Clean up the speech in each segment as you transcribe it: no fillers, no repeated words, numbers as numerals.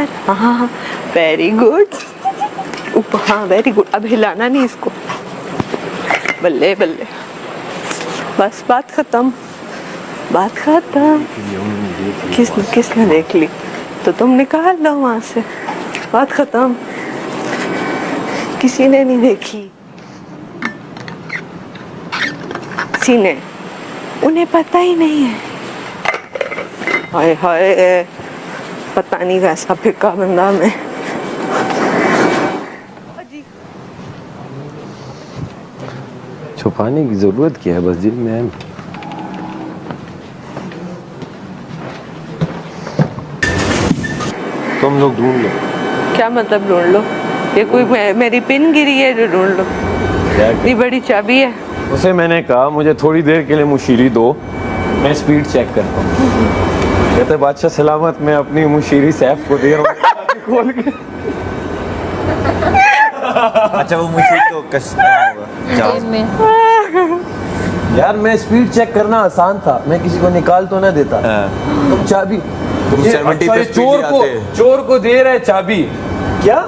ऊपर, हाँ very good, हाँ वेरी गुड। अब हिलाना नहीं इसको, बल्ले बल्ले, बस बात खत्म, बात खत्म। किसने देख ली तो तुम निकाल लो वहां से, बात खत्म। किसी ने नहीं देखी, किसी ने, उन्हें पता ही नहीं है। हाय हाय, पता नहीं कैसा फिक्का बंदा मैं। छुपाने की जरूरत क्या है, बस जेब में है। तुम लोग ढूंढ लो। क्या मतलब ढूंढ लो? ये कोई मेरी पिन गिरी है जो ढूंढ लो? इतनी बड़ी चाबी है। उसे मैंने कहा मुझे थोड़ी देर के लिए मुशीरी दो, मैं स्पीड चेक करता हूँ। कहते बादशाह सलामत, मैं अपनी मुशीरी सैफ को दे रहा हूँ खोल के। अच्छा वो मुझे तो जेब में। यार मैं स्पीड चेक करना आसान था, मैं किसी को निकाल तो ना देता। तुम चाबी, तुम 70 पे स्पीड चोर को दे रहे चाबी क्या?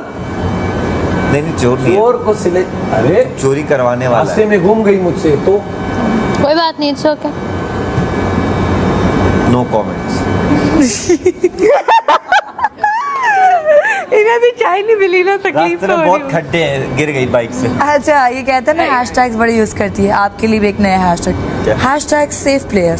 नहीं चोर नहीं, चोर को सिले, अरे चोरी करवाने वाला रास्ते है। में घूम गई मुझसे तो कोई बात नहीं, इट्स ओके। No comments. इन्हें भी चाय नहीं मिली ना, तकलीफ रास्ते में बहुत खड्डे हैं, गिर गई बाइक से। अच्छा ये कहते हैं ना हैशटैग्स बड़े यूज करती है, आपके लिए भी एक नया हैशटैग, हैशटैग सेफ प्लेयर।